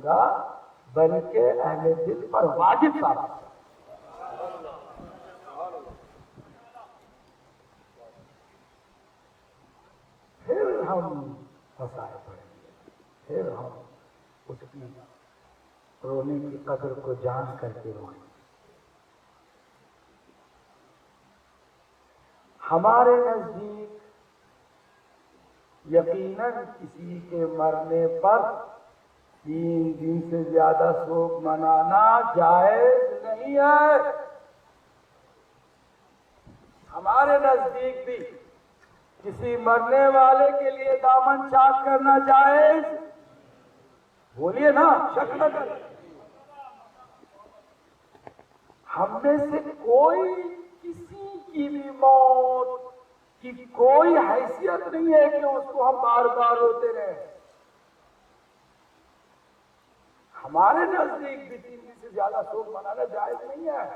گا بلکہ اہل دل پر واجب ثابت ہے۔ پھر ہم مسائل پڑھیں گے، پھر ہم اس کی رونے کی قدر کو جان کر کے روئیں گے۔ ہمارے نزدیک یقیناً کسی کے مرنے پر 3 دن سے زیادہ شوق منانا جائز نہیں ہے۔ ہمارے نزدیک بھی کسی مرنے والے کے لیے دامن چاک کرنا جائز، بولیے نا، شک نہ کریں۔ ہم میں سے کوئی کسی کی بھی موت کی کوئی حیثیت نہیں ہے کہ اس کو ہم بار بار روتے رہیں۔ ہمارے نزدیک بھی 3 دن سے زیادہ شوق منانا جائز نہیں ہے۔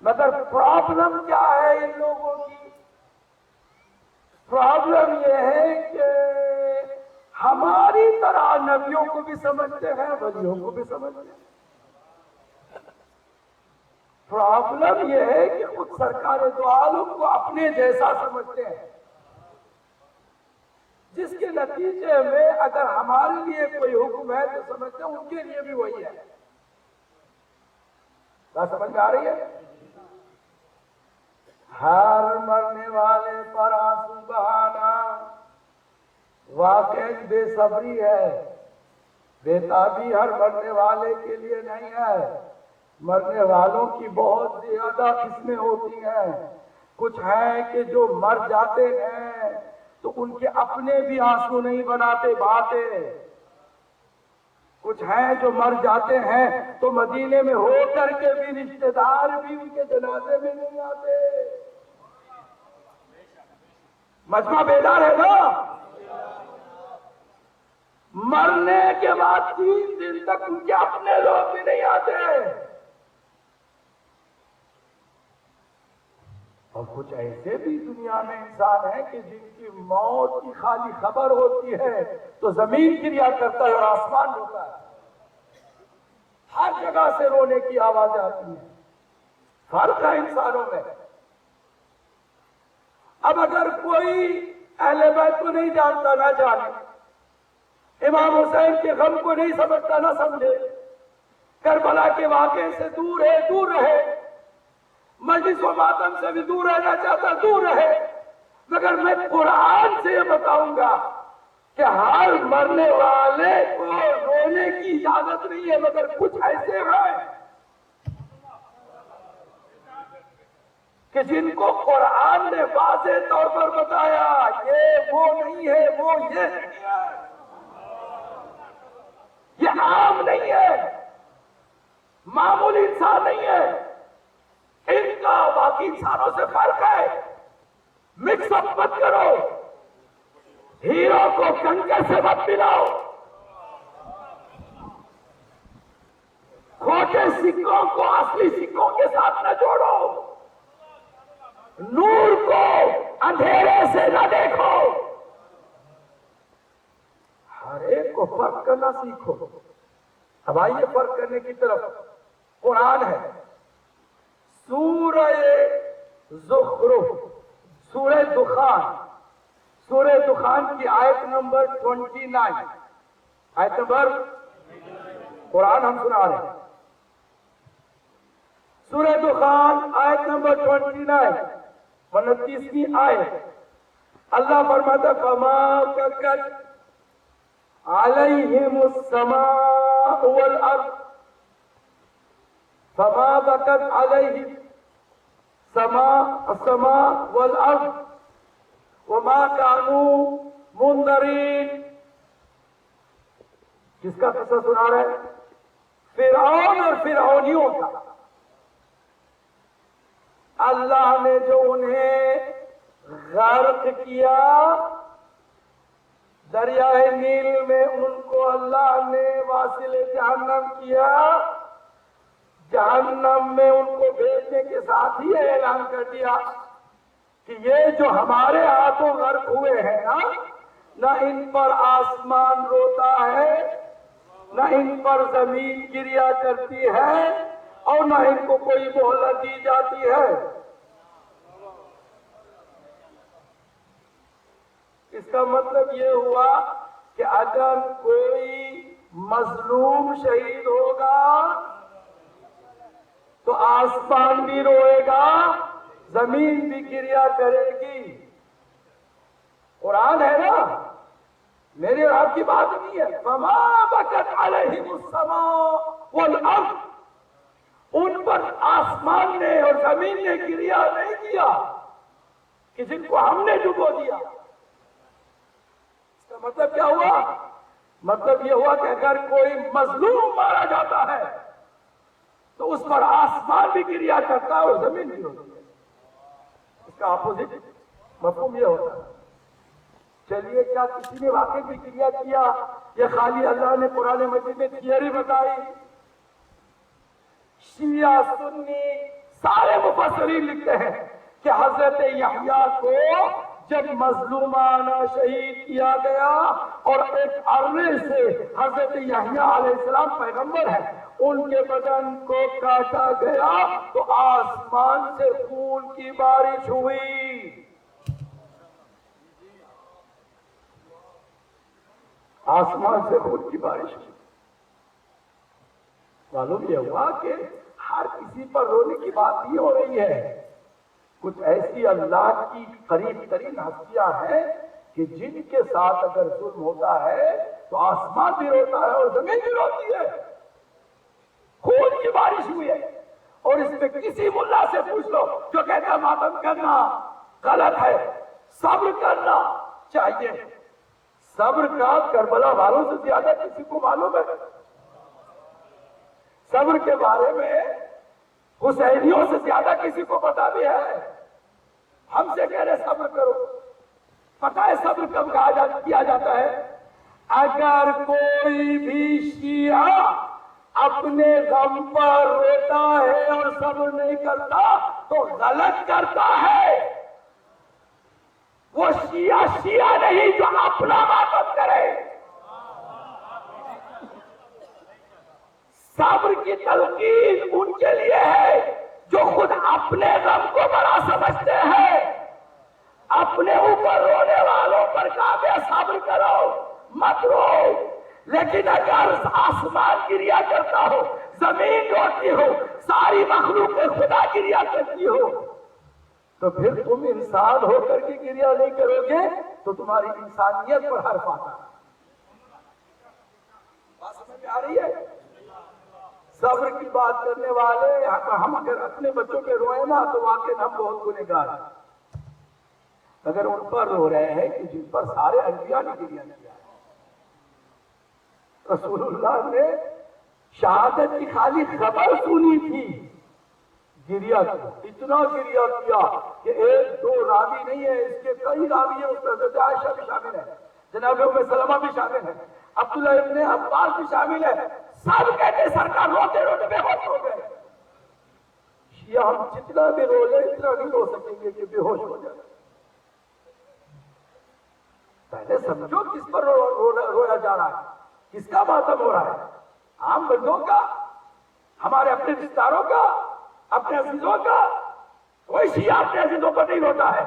مگر پرابلم کیا ہے ان لوگوں کی؟ پرابلم یہ ہے کہ ہماری طرح نبیوں کو بھی سمجھتے ہیں، ولیوں کو بھی سمجھتے ہیں۔ پرابلم یہ ہے کہ خود سرکار دو عالم کو اپنے جیسا سمجھتے ہیں، جس کے نتیجے میں اگر ہمارے لیے کوئی حکم ہے تو سمجھتے ہیں ان کے لیے بھی وہی ہے۔ کیا سمجھ میں آ رہی ہے؟ ہر مرنے والے پر آنسو بہانا واقعی بے صبری ہے، بےتابی ہر مرنے والے کے لیے نہیں ہے۔ مرنے والوں کی بہت زیادہ قسمیں ہوتی ہیں۔ کچھ ہیں کہ جو مر جاتے ہیں تو ان کے اپنے بھی آنسو نہیں بناتے بہاتے۔ کچھ ہیں جو مر جاتے ہیں تو مدینے میں ہو کر کے بھی رشتہ دار بھی ان کے جنازے میں نہیں آتے۔ مجمع بیدار ہے نا؟ مرنے کے بعد 3 دن تک ان کے اپنے لوگ بھی نہیں آتے۔ اور کچھ ایسے بھی دنیا میں انسان ہیں کہ جن کی موت کی خالی خبر ہوتی ہے تو زمین کریا کرتا ہے اور آسمان روتا ہے، ہر جگہ سے رونے کی آواز آتی ہے۔ فرق ہے انسانوں میں۔ اب اگر کوئی اہل بیت کو نہیں جانتا نہ جانے، امام حسین کے غم کو نہیں سمجھتا نہ سمجھے، کربلا کے واقعے سے دور ہے، دور رہے، مجلس و ماتم سے بھی دور رہنا چاہتا دور رہے، مگر میں قرآن سے یہ بتاؤں گا کہ ہر مرنے والے کو رونے کی اجازت نہیں ہے، مگر کچھ ایسے ہیں کہ جن کو قرآن نے واضح طور پر بتایا یہ وہ نہیں ہے، وہ یہ نہیں ہے، یہ عام نہیں ہے، معمولی انسان نہیں ہے، ان کا باقی انسانوں سے فرق ہے۔ مکس اپ مت کرو، ہیرو کو کنکر سے مت ملاؤ، کھوٹے سکوں کو اصلی سکوں کے ساتھ نہ جوڑو، نور کو اندھیرے سے نہ دیکھو، ہر ایک کو فرق کرنا سیکھو۔ اب آئیے فرق کرنے کی طرف۔ قرآن ہے سورہ زخرف، سورہ دخان، سورہ دخان کی آیت نمبر 29، آیت نمبر، قرآن ہم سنا رہے ہیں، سورہ دخان آیت نمبر 29، 29ویں آیت۔ اللہ فرماتا فما بکت علیہم السماء والارض، فما بکت علیہم السماء والارض وما كانوا منذرین۔ کس کا قصہ سنا رہے ہیں؟ فرعون اور فرعونیوں کا۔ اللہ نے جو انہیں غرق کیا دریائے نیل میں، ان کو اللہ نے واصل جہنم کیا، جہنم میں ان کو بھیجنے کے ساتھ ہی اعلان کر دیا کہ یہ جو ہمارے ہاتھوں غرق ہوئے ہیں نا، نہ ان پر آسمان روتا ہے، نہ ان پر زمین گریا کرتی ہے، اور نہ ان کو کوئی مہلت دی جاتی ہے۔ اس کا مطلب یہ ہوا کہ اگر کوئی مظلوم شہید ہوگا تو آسمان بھی روئے گا، زمین بھی گریا کرے گی۔ قرآن ہے نا، میرے اور آپ کی بات نہیں ہے۔ فما بکت علیہم السماء والارض، ان پر آسمان نے اور زمین نے گریا نہیں کیا کہ جن کو ہم نے ڈبو دیا۔ اس کا مطلب کیا ہوا؟ مطلب یہ ہوا کہ اگر کوئی مظلوم مارا جاتا ہے تو اس پر آسمان بھی گریا کرتا ہے اور زمین بھی ہوتی ہے۔ اس کا اپوزٹ مفہوم یہ ہوتا ہے۔ چلیے، کیا کسی نے واقعی بھی گریا کیا یا خالی اللہ نے قرآن مجید میں تھیوری بتائی؟ شیعہ سنی سارے مفسرین لکھتے ہیں کہ حضرت یحییٰ کو جب مظلومانہ شہید کیا گیا اور ایک ارے سے حضرت یحییٰ علیہ السلام پیغمبر ہیں، ان کے بدن کو کاٹا گیا تو آسمان سے خون کی بارش ہوئی۔ آسمان سے خون کی بارش ہوئی۔ معلوم یہ ہوا کہ ہر کسی پر رونے کی بات نہیں ہو رہی ہے۔ کچھ ایسی اللہ کی قریب ترین ہستیاں ہیں کہ جن کے ساتھ اگر ظلم ہوتا ہے تو آسمان بھی روتا ہے اور زمین بھی روتی ہے۔ خون کی بارش ہوئی ہے، اور اس میں کسی ملا سے پوچھ لو جو کہتا ہے ماتم کرنا غلط ہے، صبر کرنا چاہیے۔ صبر کا کربلا والوں سے زیادہ کسی کو معلوم ہے؟ صبر کے بارے میں حسینیوں سے زیادہ کسی کو پتا بھی ہے؟ ہم سے کہہ رہے صبر کرو، پتہ ہے صبر کب کیا جاتا ہے؟ اگر کوئی بھی شیعہ اپنے غم پر روتا ہے اور صبر نہیں کرتا تو غلط کرتا ہے۔ وہ شیعہ نہیں جو اپنا ماتم کرے۔ صبر کی تلقین ان کے لیے ہے جو خود اپنے غم کو بڑا سمجھتے ہیں۔ اپنے اوپر رونے والوں پر کہتے ہیں صبر کرو، مت رو۔ لیکن اگر آسمان گریا کرتا ہو، زمین روتی ہو، ساری مخلوق خدا گریا کرتی ہو، تو پھر تم انسان ہو کر کے گریا نہیں کرو گے تو تمہاری انسانیت پر حرف آتا ہے۔ بات سمجھ میں آ رہی ہے؟ صبر کی بات کرنے والے ہم اگر اپنے بچوں پہ روئے نا تو واقعی ہم بہت گنہگار ہیں۔ اگر ان پر رو رہے ہیں کہ جن پر سارے انبیاء نے گریا کیا، رسول اللہ نے شہادت کی خالی خبر سنی تھی، گریا کیا، اتنا گریا کیا کہ ایک دو راوی نہیں ہے، اس کے کئی راوی ہیں۔ اس میں حضرت عائشہ بھی شامل ہے، جناب ام سلمہ بھی شامل ہے، عبداللہ ابن عباس بھی شامل ہے۔ سب کہتے سرکار روتے روتے بے ہوش ہو گئے۔ شیعہ ہم جتنا بھی رو لیں اتنا نہیں رو سکیں گے کہ بے ہوش ہو جائے۔ پہلے سمجھو کس پر رویا جا رہا ہے، کس کا ماتم ہو رہا ہے؟ عام بندوں کا، ہمارے اپنے رشتہ داروں کا، اپنے عزیزوں کا؟ کوئی شیعہ اپنے عزیزوں پر نہیں روتا ہے،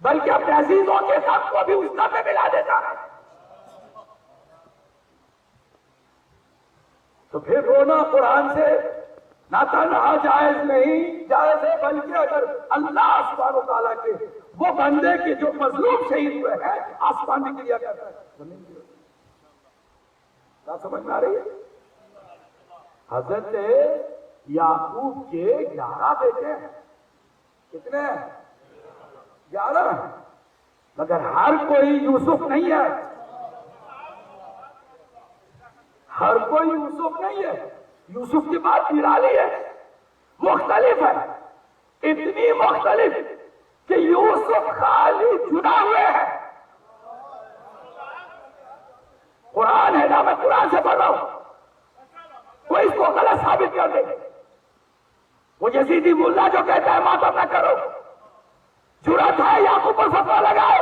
بلکہ اپنے عزیزوں کے ساتھ کو بھی اس کا میں ملا دیتا ہے۔ تو پھر رونا قرآن سے نہ تنہا جائز نہیں، جائز ہے، بلکہ اگر اللہ سبحانہ وتعالیٰ کے وہ بندے کے جو مظلوم شہید ہوئے ہیں، آسمان بھی گریا کرتا ہے، زمین بھی ہوتی ہے۔ کیا سمجھ میں آ رہی ہے؟ حضرت یعقوب کے 11 بیٹے ہیں۔ کتنے ہیں؟ 11 ہیں، مگر ہر کوئی یوسف نہیں ہے، ہر کوئی یوسف نہیں ہے۔ یوسف کی بات نرالی ہے، مختلف ہے، اتنی مختلف کہ یوسف خالی جدا ہوئے ہیں۔ قرآن ہے نا، میں قرآن سے پڑھ رہا ہوں، کوئی اس کو غلط ثابت کر دے۔ وہ یزیدی ملا جو کہتا ہے ماتم نہ کرو، جرأت ہے یعقوب پر فتویٰ لگائے۔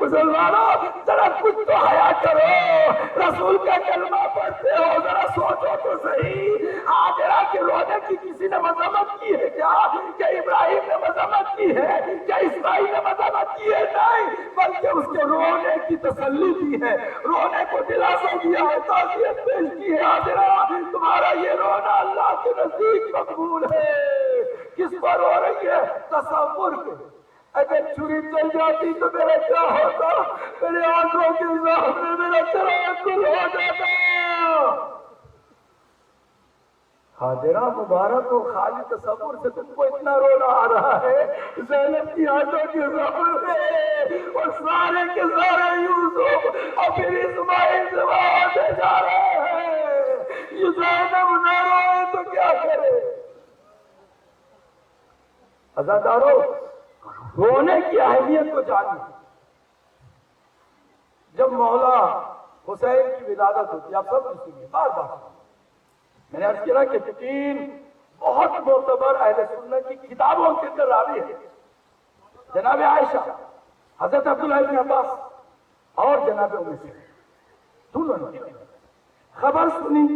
مسلمانوں ذرا کچھ تو حیا کرو، رسول کا کلمہ پڑھتے ہو، ذرا سوچو تو صحیح، ہاجرہ کے رونے کی کسی نے مذمت کی ہے کیا؟ کیا ابراہیم نے مذمت کی ہے؟ کیا اسماعیل نے مذمت کی ہے؟ نہیں، بلکہ اس کے رونے کی تسلی دی ہے، رونے کو دلاسا دیا ہے، تعزیت پیش کی ہے۔ ہاجرہ تمہارا یہ رونا اللہ کے نزدیک مقبول ہے۔ کس پر رو رہی ہے؟ تصور کے۔ اگر چھری چل جاتی تو میرا کیا ہوتا؟ میرے آنکھوں کے سامنے میرا ترقل ہو جاتا۔ ہاجرہ مبارک ہو، خالی تصور سے تم کو اتنا رونا آ رہا ہے؟ زینب کی آنکھوں کے سامنے اور سارے کے سارے یوسف اور پھر اسماعیل سے وہاں جا رہے ہیں۔ یہ زینب نہ روئے تو کیا کرے؟ عزادارو، رونے کی اہمیت کو جانیے۔ جب مولا حسین کی ولادت ہوتی ہے، آپ سب سنیے بار بار، میں نے عرض کیا کہ 3 بہت معتبر اہل سنت کی کتابوں کے اندر راوی ہے، جناب عائشہ، حضرت عبداللہ بن عباس اور جناب ام سلمہ، دونوں نے خبر سنی،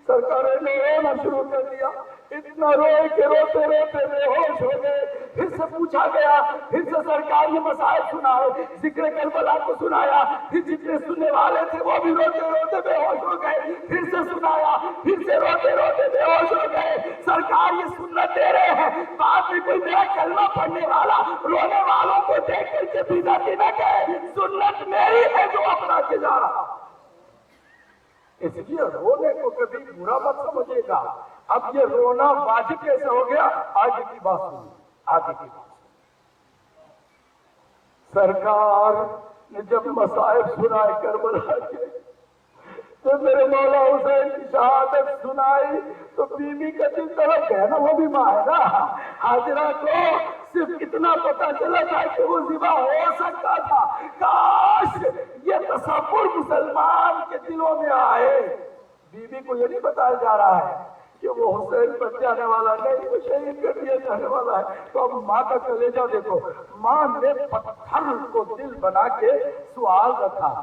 سرکار نے رونا شروع کر دیا، اتنا روئے کہ روتے روتے بے ہوش ہو گئے۔ پھر سے پوچھا گیا، پھر سے سرکار نے مسائل سنائے، ذکر کربلا کو سنایا، پھر جتنے سننے والے تھے وہ بھی روتے روتے بے ہوش ہو گئے، پھر سے سنایا، پھر سے روتے روتے بے ہوش ہو گئے۔ سرکار یہ سنت دے رہے ہیں، بعد میں کوئی نیا کلمہ پڑھنے والا رونے والوں کو دیکھ کر کے بیدتی نہ کہے، سنت میری ہے جو اپنا کے جا رہا۔ اس لیے رونے کو کبھی برا مت سمجھے گا۔ اب یہ رونا واجب کیسے ہو گیا؟ آگے کی بات سنیے، آگے کی بات۔ سرکار نے جب مصائب سنائے کربلا کے، تو میرے مولا حسین کی شہادت سنائی تو بیوی کا دل طرف ہے نا، وہ بھی ماں ہے نا۔ ہاجرہ کو صرف اتنا پتا چلا تھا کہ وہ ذبح ہو سکتا تھا، کاش یہ تصور مسلمان کے دلوں میں آئے۔ بیوی کو یہ نہیں بتایا جا رہا ہے کہ وہ حسین پر جانے والا نہیں، وہ شہید کر دیا جانے والا ہے۔ تو اب ماں کا کلیجہ دیکھو، ماں نے پتھر کو دل بنا کے سوال رکھا،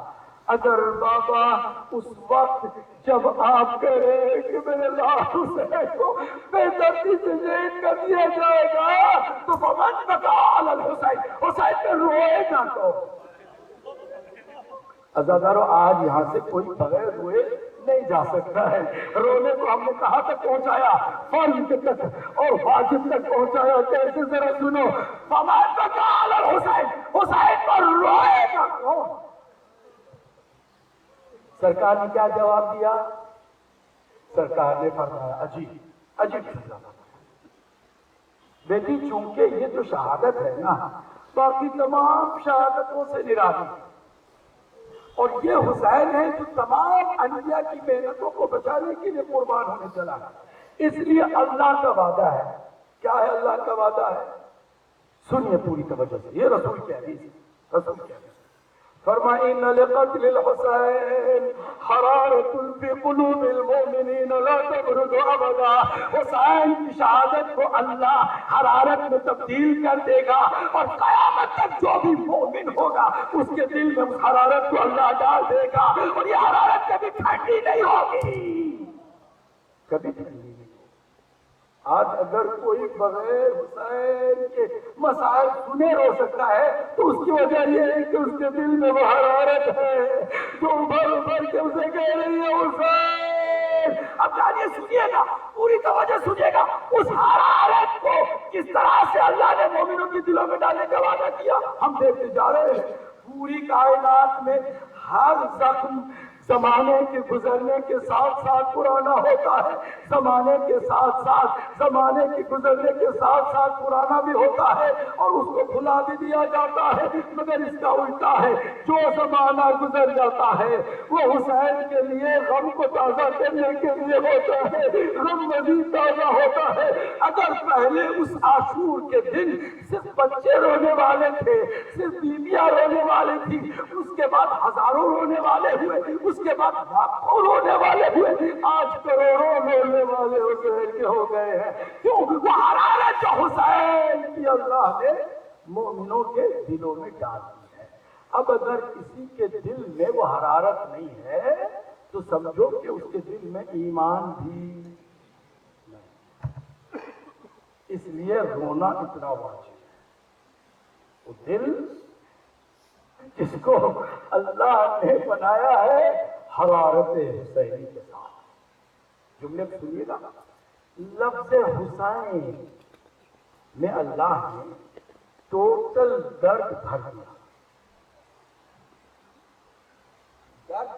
اگر بابا اس وقت جب آپ کہہ رہے ہیں کہ میرے لاش حسین کو بے دردی سے شہید کر دیا جائے گا تو فمن بقا علی الحسین، حسین پہ روئے گا تو۔ عزادارو، آج یہاں سے کوئی بغیر روئے نہیں جا سکتا ہے۔ رونے کو ہم نے کہاں تک پہنچایا؟ فرض تک اور واجب تک پہنچایا۔ کیسے ذرا سنو، فمن بقا علی الحسین، حسین پر روئے گا کون؟ سرکار نے کیا جواب دیا؟ سرکار نے فرمایا، عجیب عجیب سزا بیٹی، چونکہ یہ جو شہادت ہے نا باقی تمام شہادتوں سے نرالی، اور یہ حسین ہے جو تمام انبیاء کی محنتوں کو بچانے کے لیے قربان ہونے چلا، اس لیے اللہ کا وعدہ ہے۔ کیا ہے اللہ کا وعدہ ہے؟ سنیے پوری توجہ سے، یہ رسول کی حدیث ہے، رسول کی حدیث۔ فرمائے ان لقتل الحسین حرارت فی قلوب المؤمنین لا تبرد ابدا، حسین کی شہادت کو اللہ حرارت میں تبدیل کر دے گا، اور قیامت تک جو بھی مومن ہوگا اس کے دل میں اس حرارت کو اللہ ڈال دے گا، اور یہ حرارت کبھی ٹھنڈی نہیں ہوگی، کبھی ٹھنڈی نہیں۔ آج اگر کوئی بغیر حسین کے مسائل سنے رو سکتا ہے تو اس کی وجہ یہ ہے کہ اس کے دل میں وہ حرارت ہے جو ابھر ابھر کے اسے کہہ رہی ہے حسین۔ اب جانیے، سنیے گا، پوری توجہ سنیے گا، اس حرارت کو کس طرح سے اللہ نے مومنوں کے دلوں میں ڈالنے کا وعدہ کیا ہم دیکھتے جا رہے ہیں۔ پوری کائنات میں ہر زخم زمانے کے گزرنے کے ساتھ ساتھ پرانا ہوتا ہے، زمانے کے ساتھ ساتھ، زمانے کے گزرنے کے ساتھ ساتھ پرانا بھی ہوتا ہے، اور اس کو بھلا بھی دیا جاتا ہے۔ مگر اس کا الٹا ہے، جو زمانہ گزر جاتا ہے وہ حسین کے لیے غم کو تازہ کرنے کے لیے ہوتا ہے، غم مزید تازہ ہوتا ہے۔ اگر پہلے اس عاشور کے دن صرف بچے رونے والے تھے، صرف بیویاں رونے والی تھی، اس کے بعد ہزاروں رونے والے ہوئے، اس کے بعد لاکھوں رونے والے ہوئے، آج کروڑوں رونے والے حسین کے ہو گئے ہیں۔ کیوں؟ وہ حرارت جو حسین کی اللہ نے مومنوں کے دلوں میں ڈال دی ہے۔ اب اگر کسی کے دل میں وہ حرارت نہیں ہے تو سمجھو کہ اس کے دل میں ایمان بھی نہیں، اس لیے رونا اتنا واجب ہے۔ وہ دل جس کو اللہ نے بنایا ہے حرارت حسینی کے ساتھ، جملے میں سنیے گا، لفظ حسین میں اللہ نے ٹوٹل درد بھر دیا۔ درد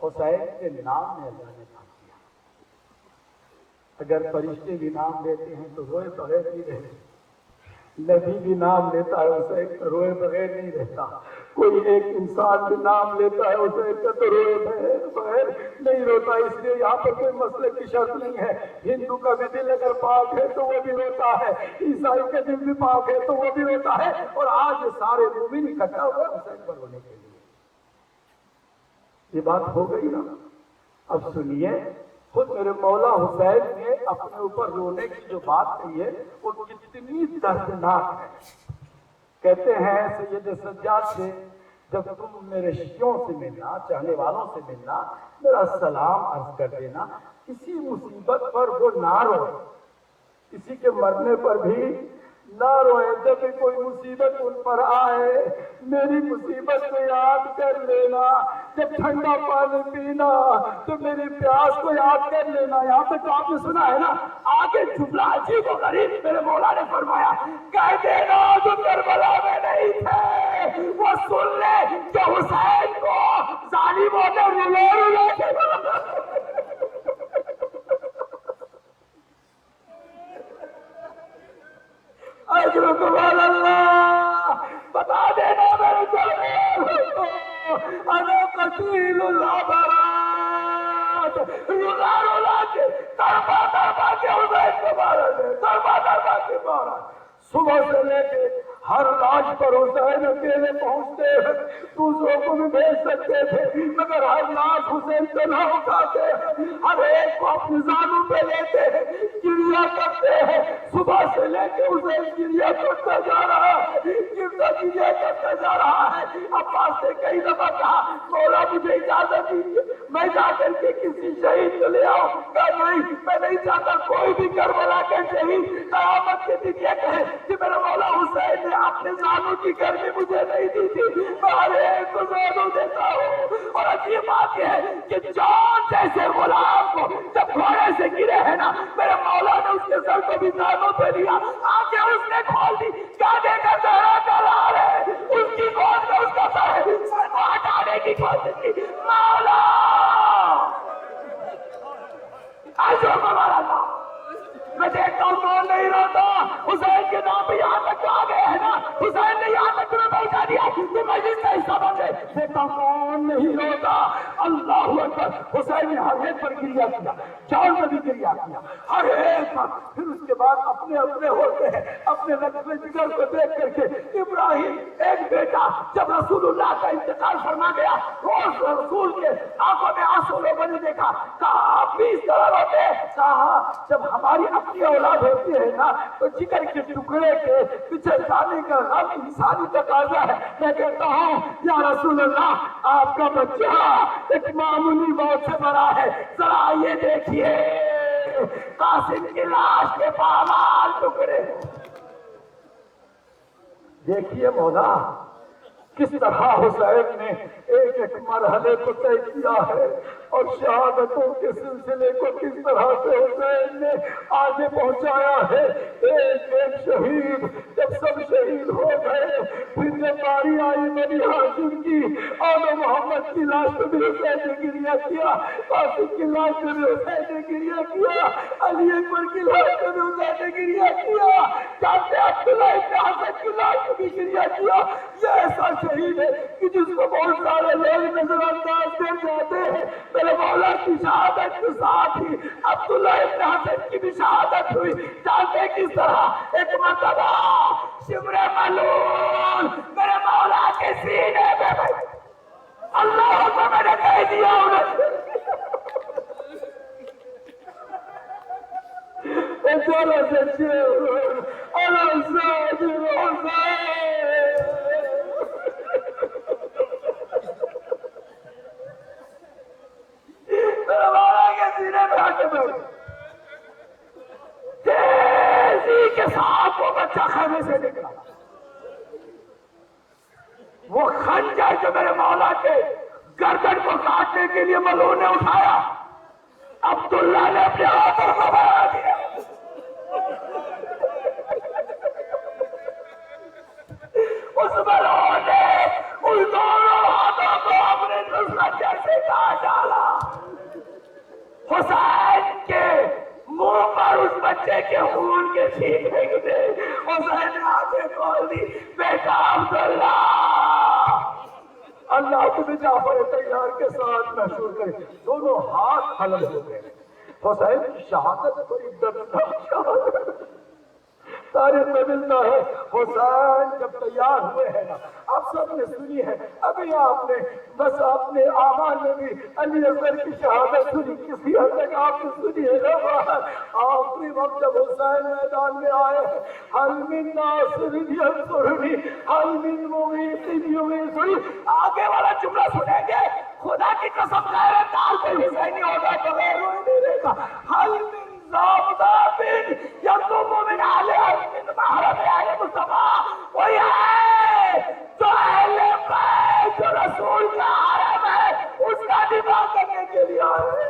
حسین کے نام میں اللہ نے بھر دیا۔ اگر فرشتے بھی نام لیتے ہیں تو روئے بغیر نہیں رہتے، نبی بھی نام لیتا ہے حسین کا روئے بغیر نہیں رہتا، کوئی ایک انسان بھی نام لیتا ہے حسین کا تو روئے بغیر نہیں روتا۔ اس لیے یہاں پر کوئی مسئلے کی شرط نہیں ہے، ہندو کا بھی دل اگر پاک ہے تو وہ بھی روتا ہے، عیسائی کا دل بھی پاک ہے تو وہ بھی روتا ہے، اور آج سارے مومن اکٹھا ہوئے حسین پر رونے کے لیے۔ یہ بات ہو گئی نا؟ اب سنیے، خود میرے مولا حسین نے اپنے اوپر رونے کی جو بات کہی ہے وہ کتنی دردناک ہے۔ کہتے ہیں سید سجاد سے، جب تم میرے شیعوں سے ملنا، چاہنے والوں سے ملنا، میرا سلام عرض کر دینا، کسی مصیبت پر وہ نہ روئے، کسی کے مرنے پر بھی نہ روئے، جب بھی کوئی مصیبت ان پر آئے میری مصیبت کو یاد کر لینا، جب ٹھنڈا پانی پینا تو میری پیاس کو یاد کر لینا۔ یہاں تک تو آپ نے سنا ہے نا، آگے جملہ عجیب و غریب میرے مولا نے فرمایا، کہہ دینا جو کربلا میں نہیں تھے وہ سن لے کہ حسین کو ظالموں نے رلے رلے کے اجرکم اللہ، بتا دینا میرے کو انا قتیل العبرات، رولا رولا کے تڑپا تڑپا کے حسین کو مارا دے، تڑپا تڑپا کے مارا۔ صبح سے لے کے ہر لاش پر حسین اکیلے پہنچتے ہیں، دوسروں کو بھی بھیج سکتے تھے مگر ہر لاش حسین پہ نہ اٹھاتے ہیں، ہر ایک کو اپنی زانوں پہ لیتے ہیں، گریہ کرتے ہیں۔ صبح سے لے کے حسین گریہ کرتا جا رہا ہے، گریہ کرتا جا رہا ہے۔ عباس نے کئی دفعہ کہا، مولا مجھے اجازت دیجیے میں جا کر کے کسی شہید کو لے آؤں۔ کہا نہیں، میں نہیں چاہتا کوئی بھی کربلا کے شہید قیامت کے دن یہ کہے کہ میرا مولا حسین نے اپنے زانوں کی گرمی مجھے نہیں دی تھی، میں ہر ایک کو زانوں دیتا ہوں۔ اور عجیب بات یہ ہے کہ جان جیسے غلام کو جب گھوڑے سے گرے ہیں نا، میرے مولا نے اس کے سر کو بھی زانوں پہ لیا، آنکھیں اس نے کھول دی، کیا دے کر زہرا کا لال ہے، اس کی گود میں اس کا سر ہے، سر کو ہٹانے کی کوشش کی، مولا ایسا ہمارا تھا۔ میں دیکھتا ہوں کون نہیں روتا، حسین کے نام پہ یہاں تک آ گئے ہیں نا، حسین نے یہاں تک تمہیں پہنچا دیا تو میں جس کا حصہ بن گئے۔ دیکھتا ہوں کون نہیں روتا، اللہ اکبر۔ حسین نے ہر ایک پر گریہ کیا، جان میں بھی گریہ کیا، ہر ایک پر۔ پھر اس کے بعد اپنے اپنے ہوتے ہیں، اپنے نقل جگر کو دیکھ کر کے ابراہیم ایک بیٹا جب رسول اللہ کا انتقال فرما گیا، اس رسول کے آنکھوں میں آنسو لوگوں نے دیکھا، کہا آپ بھی اس طرح روتے؟ کہا جب ہماری اپنی اولاد ہوتی ہے نا تو جگر کے ٹکڑے کے پچھڑ جانے کا غم انسانی تقاضا ہے۔ میں کہتا ہوں یا رسول اللہ، آپ کا بچہ ایک معمولی موت سے مرا ہے، ذرا یہ دیکھیے قاسم کی لاش کے پامال ٹکڑے، دیکھیے مولا کس طرح حسین نے ایک ایک مرحلے کو طے کیا ہے، اور شہادتوں کے سلسلے کو کس طرح سے حسین نے آگے پہنچایا ہے۔ ایک ایک شہید، جب سب شہید ہو گئے پھر جب باری آئی بنی ہاشم کی، اور محمد کی لاش پہ بھی حسین نے گریہ کیا، قاسم کی لاش پہ بھی حسین نے گریہ کیا، علی اکبر کی لاش پہ بھی حسین نے گریہ کیا، چاہتے عبداللہ ابن حسن کی لاش پہ بھی گریہ کیا۔ یہ ایسا شہید ہے کہ جس کو بہت سارے لوگ نظر انداز کر جاتے ہیں، میرے مولا کی شہادت کے ساتھ ہی عبداللہ ابن حسن کی بھی شہادت ہوئی۔ جانتے کس طرح؟ ایک مرتبہ شبر ملول میرے مولا کے سینے میں اللہ کو میں نے کہہ دیا انہیں چلو سچے اللہ وہ خنجر جو میرے مولا کے گردن کو کاٹنے کے لیے ملعون نے اٹھایا، عبداللہ نے اپنے ہاتھوں کو بڑھا دیا۔ اس ملعون نے ان دونوں ہاتھوں کو اپنے خنجر سے کاٹ ڈالا۔ حسین کے منہ پر اس بچے کے خون کے چھینکے گزرے۔ حسین نے آنکھیں کھول دی، بیٹا عبداللہ، اللہ تمہیں جعفر طیار کے ساتھ محشور کرے۔ دونوں ہاتھ حلل ہو گئے۔ حسین کی شہادت بڑی دردناک شہادت تاریخ میں ملتا ہے۔ حسین جب تیار ہوئے ہیں نا، آپ سب نے سنی ہے، ابھی آپ نے بس اپنے اعمال میں بھی علی اکبر کی شہادت سنی، کسی حد تک آپ نے سنی ہے نا۔ آخری وقت جب حسین میدان میں آئے، حل من ناصر ینصرنی حل من مغیث یغیثنی، آگے والا جملہ سنیں گے، خدا کی قسم غیرت دار کوئی حسینی ہوگا تو غیر روئے نہیں رہے گا۔ حل من ضابطابن یقوم من علیہ من محرم اہل مصطفیٰ، وہی ہے جو اہل بیت جو رسول کا حرم ہے اس کا دفاع کرنے کے لیے آئے۔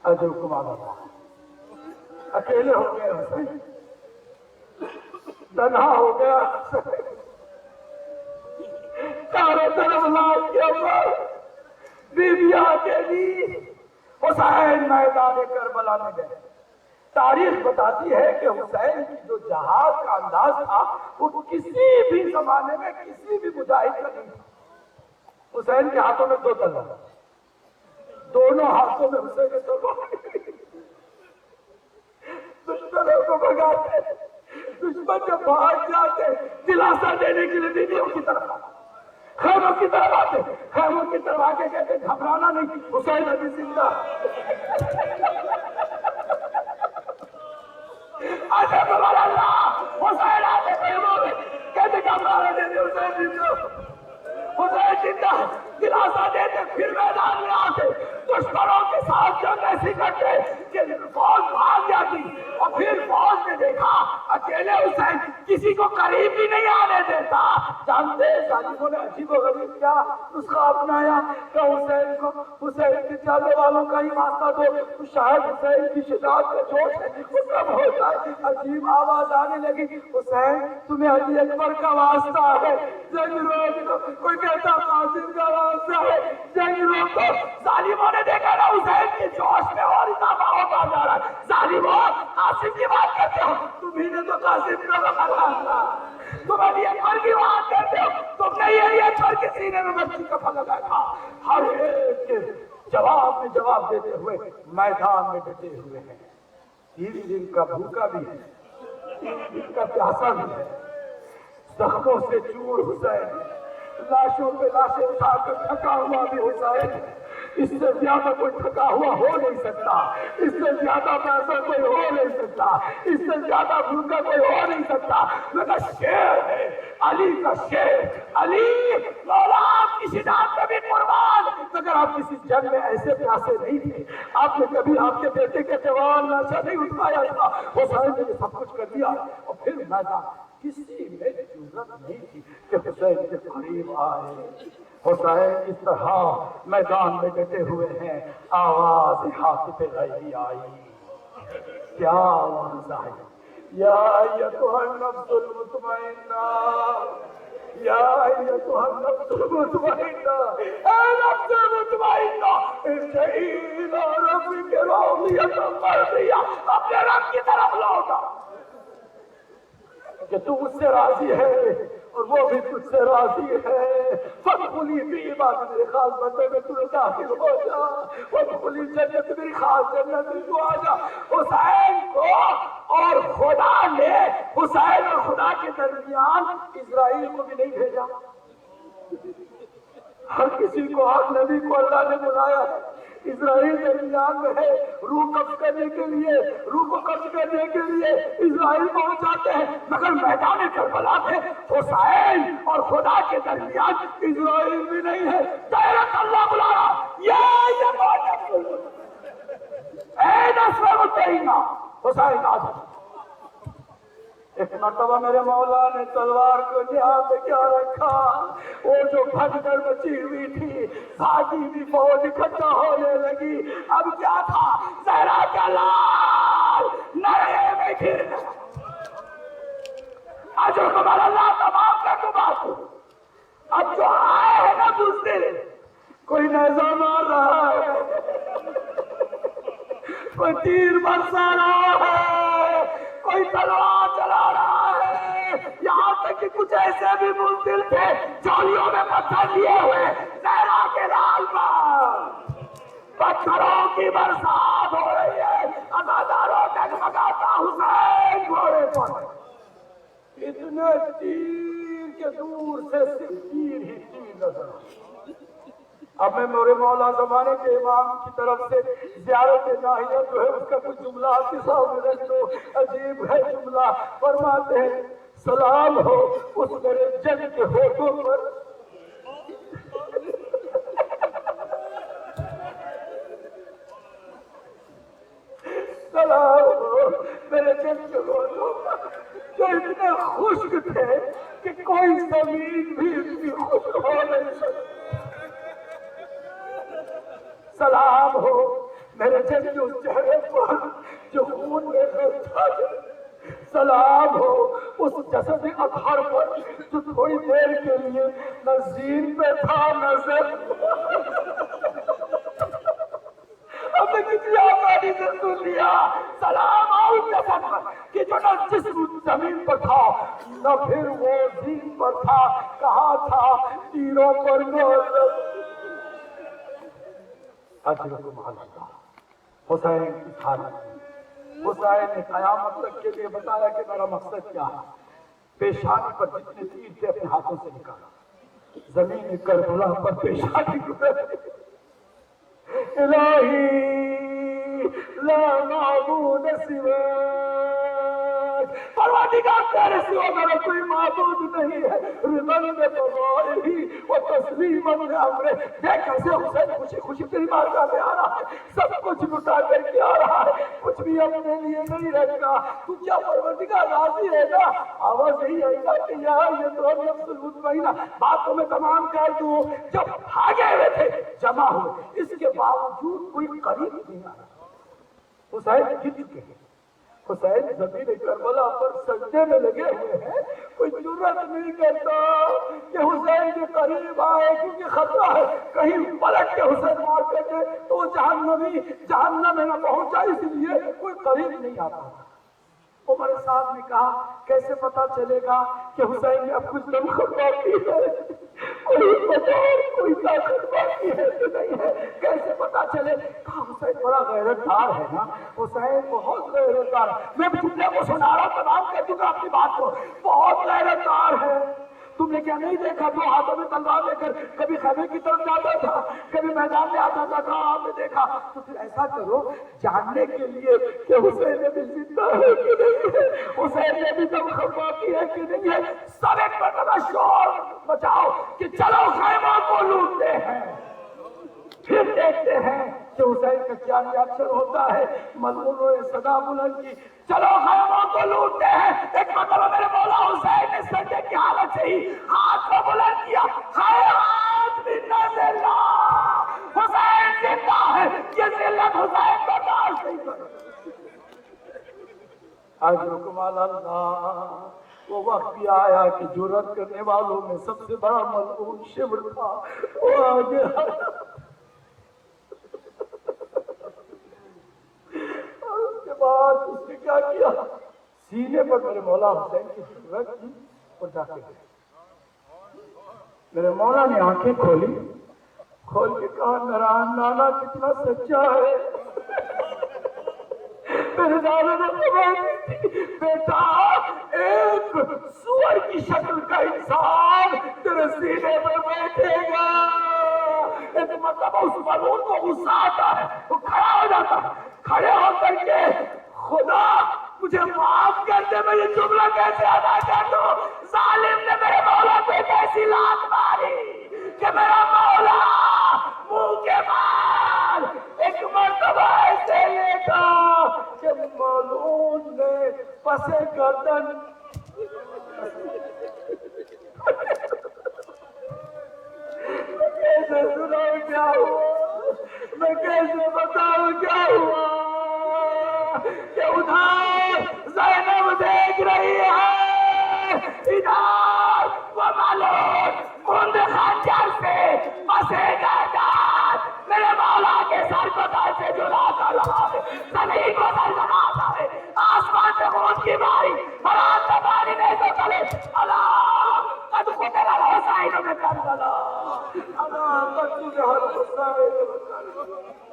عجب کمال اللہ، اکیلے ہو گئے حسین، تنہا ہو گیا حسین، چاروں طرف لاش کے اوپر بیویاں اکیلی۔ حسین میدان کربلا میں گئے۔ تاریخ بتاتی ہے کہ حسین کی جو جہاد کا انداز تھا وہ کسی بھی زمانے میں کسی بھی مجاہد کا نہیں تھا۔ حسین کے ہاتھوں میں 2 تلوار، دونوں ہاتھوں میں حسین کے تلوار، دشمنوں کو بھگاتے، دشمن جب بھاگ جاتے دلاسا دینے کے لیے بیویوں کی طرف آتے، خیموں کی طرف آتے، خیموں کی طرف آ کے کہتے گھبرانا نہیں، حسین ابھی زندہ۔ آتے بغیر اللہ، حسین آتے خیموں میں کہتے گھبرانا نہیں، حسین زندہ، حسین زندہ، دلاسا دیتے، پھر میدان میں آتے، دشمنوں کے ساتھ جنگ ایسی کرتے کہ فوج بھاگ جاتی، اور پھر فوج نے دیکھا اکیلے حسین کسی کو قریب بھی نہیں آنے دیتا۔ جانتے ظالموں نے عجیب و غریب کیا نسخہ اپنایا کہ حسین کو حسین کے چاہنے والوں کا ہی واسطہ دو تو شاید حسین کی شجاعت کا جوش ہے وہ کم ہوتا ہے۔ عجیب آواز آنے لگی، حسین تمہیں علی اکبر کا واسطہ ہے، جنگ روک دو۔ کوئی کہتا قاسم کا واسطہ ہے، جنگ روک دو۔ ظالموں نے دیکھا نا حسین کے جوش میں اور اضافہ ہوتا جا رہا ہے۔ ظالموں قاسم کی بات کرتے ہو، تمہیں نے تو قاسم کا بخارا تھا، تم علی اکبر کی بات کرتے ہو، تم نے علی اکبر کے سینے میں بچی کفن لگایا تھا۔ ہر ایک کے جواب میں جواب دیتے ہوئے میدان میں ڈٹے ہوئے ہیں۔ 3 دن کا بھوکا بھی ہے، 3 دن کا پیاسا بھی ہے، زخموں سے چور حسین، لاشوں پہ لاشیں اٹھا کر تھکا ہوا بھی حسین ہے۔ اس سے زیادہ کوئی تھکا ہوا ہو نہیں سکتا، اس سے زیادہ پیسہ کوئی ہو نہیں سکتا، اس سے زیادہ بھوکا کوئی ہو نہیں سکتا، مگر شیر ہے علی کا شیر۔ علی مولا آپ کی شجاعت میں بھی قربان، مگر آپ کسی جنگ میں ایسے پیاسے نہیں تھے، آپ نے کبھی آپ کے بیٹے کے جوان لاشا نہیں اٹھایا تھا۔ حسین نے سب کچھ کر دیا، اور پھر میدان کسی میں ضرورت نہیں تھی کہ حسین کے قریب آئے۔ حسین اس طرح میدان میں ڈٹے ہوئے ہیں، آواز ہاتھ پہ غیبی آئی، کیا آواز آئی؟ یا ایتھا النفس المطمئنہ، یا ایتھا النفس المطمئنہ، اے نفس مطمئنہ ارجعی الی ربک راضیۃ مرضیہ، اپنے رب کی طرف لوٹا کہ تو اس سے راضی ہے اور وہ بھی تجھ سے راضی ہے۔ فادخلی فی عبادی، میرے خاص بندے میں تو داخل ہو جا، وادخلی جنت، میری خاص جنت میں تو آ جا۔ حسین کو اور خدا نے، حسین اور خدا کے درمیان اسرائیل کو بھی نہیں بھیجا، ہر کسی کو، ہر نبی کو اللہ نے بلایا ہے۔ اسرائیل درمیان میں ہے، روح قبض کرنے کے لیے، روح کو قبض کرنے کے لیے اسرائیل پہنچ جاتے ہیں، مگر میدان کربلا میں حسین اور خدا کے درمیان اسرائیل بھی نہیں ہے۔ غیرت اللہ بلا رہا، اے نصر مطمئنہ، حسین آ جاؤ۔ ایک مرتبہ میرے مولا نے تلوار کو جہاں پہ کیا رکھا، وہ جو بھگدڑ مچی ہوئی تھی، بھاگی بھی فوج اکٹھا ہونے لگی، اب کیا تھا؟ زہرا کا لال نرے میں گرنا۔ آج ہمارا اللہ تمام کر دو بات کو۔ اب جو آئے ہیں نا دوسرے، کوئی نیزہ مار رہا ہے، کوئی تیر برسا رہا ہے، کوئی تلوار چلا رہا ہے، یہاں تک کہ کچھ ایسے بھی بزدل تھے جولیوں میں پتھر لیے ہوئے زہرا کے لال پر پتھروں کی برسات ہو رہی ہے، ازاداروں ڈگمگاتا حسین گھوڑے پر، اتنے تیر کے دور سے صرف تیر ہی تیر نظر آئے۔ اب میں میرے مولا زمانے کے امام کی طرف سے زیارت ناحیہ جو ہے اس کا کچھ جملہ آپ کے سامنے رکھ دو، عجیب ہے جملہ۔ فرماتے ہیں سلام ہو اس میرے جن کے ہوٹوں پر، سلام ہو میرے جن کے ہوٹوں پر جو اتنے خشک تھے کہ کوئی زمین بھی اتنی خشک ہو نہیں سکتی۔ سلام ہو میرے جن کے اس چہرے پر جو خون میں تھا، سلام ہو اس جسد اطہر پر جو تھوڑی دیر کے لیے نہ زین پہ تھا نہ زر، ہم نے کتنی آسانی سے سن لیا۔ سلام ہو اس جسد پر کہ جو نہ جسم زمین پر تھا نہ پھر وہ زین پر تھا، کہاں تھا؟ تیروں پر نوزر۔ اجرکم اللہ۔ حسین کی حالت، حسین نے قیامت تک کے لیے بتایا کہ میرا مقصد کیا ہے۔ پیشانی پر جتنے تیر تھے اپنے ہاتھوں سے نکالا، زمین کربلا پر پیشانی گزری۔ الہی لا معبود سواک، پروردگار تیرے سوا میرا کوئی معبود نہیں ہے۔ رضا بقضائہ و تسلیما لامرہ۔ دیکھ کیسے حسین خوشی خوشی تیری بارگاہ میں آ رہا ہے، سب کچھ لٹا کر کے آ رہا ہے، کچھ بھی اپنے لیے نہیں رکھا۔ تو کیا پروردگار راضی ہے نا؟ آواز یہی آئی گا کہ یار یہ تو نفس المطمئنہ۔ بات تو میں تمام کر دوں، جب بھاگے ہوئے تھے جمع ہوئے، اس کے باوجود کوئی قریب نہیں آ رہا۔ حسین گر چکے ہیں، حسین زمین کربلا پر سجدے میں لگے ہوئے ہیں، کوئی جرات نہیں کرتا کہ حسین کے قریب آئے، کیونکہ خطرہ ہے کہیں پلٹ کے حسین مار کر دے تو وہ جہنم میں نہ پہنچا، اس لیے کوئی قریب نہیں آتا۔ عمر صاحب نے کہا کیسے پتا چلے گا کہ حسین نے اب کچھ دم خود باقی ہے، کوئی بطور کوئی طاقت باقی ہے کہ نہیں ہے، کیسے پتا چلے؟ کہا حسین بڑا غیرتدار ہے نا، حسین بہت غیرتدار، میں جملے کو سنا رہا تمام کہہ دوں گا اپنی بات کو، بہت غیرتدار ہے۔ تم نے کیا نہیں دیکھا دو ہاتھوں میں تلوار لے کر کبھی خیمے کی طرف جاتا تھا، کبھی میدان میں آتا تھا، کہاں آپ نے دیکھا؟ تو پھر ایسا کرو جاننے کے لیے کہ حسین نے بھی زندہ ہے کہ نہیں ہے، حسین نے بھی دم خفاقی ہے کہ نہیں ہے، سب ایک مرتبہ شور بچاؤ کہ چلو خیموں کو لوٹتے ہیں، پھر دیکھتے ہیں کہ حسین کا کیا ریاکشن ہوتا ہے۔ مظلوموں نے صدا بلند کی، چلو خیموں کو لوٹتے ہیں۔ ایک مرتبہ میرے مولا حسین نے سجدے کی حالت سے ہی ہاتھ کو بلند کیا، حیات منت اللہ، حسین زندہ ہے، یہ ذلت حسین برداشت نہیں کرے۔ اجرکم اللہ۔ وہ وقت بھی آیا کہ جرأت کرنے والوں میں سب سے بڑا ملعون شبر تھا، وہ آگے آیا، اس کے بعد اس نے کیا کیا؟ سینے پر میرے مولا حسین کی ضرورت کی اور جا کے میرے مولا نے آنکھیں کھولی، کھول کے کہا میرا نانا کتنا سچا ہے۔ میرے نانا نے فرمایا بیٹا ایک سور کی شکل کا انسان تیرے سینے میں بیٹھے گا۔ ایک مرتبہ اس ملعون کو غصہ آتا ہے، وہ کھڑا ہو جاتا ہے، کھڑے ہو کر کے خدا مجھے معاف کر دے، میں یہ جملہ کیسے ادا کر دوں؟ ظالم نے میرے مولا پہ ایسی لات ماری کہ میرا مولا منہ کے بال ایک مرتبہ ایسے لیتا کہ ملعون نے پس گردن باری برات باری نہیں تو چلے اللہ قد قتل الحسین بن کربلا اللہ قد قتل الحسین بن کربلا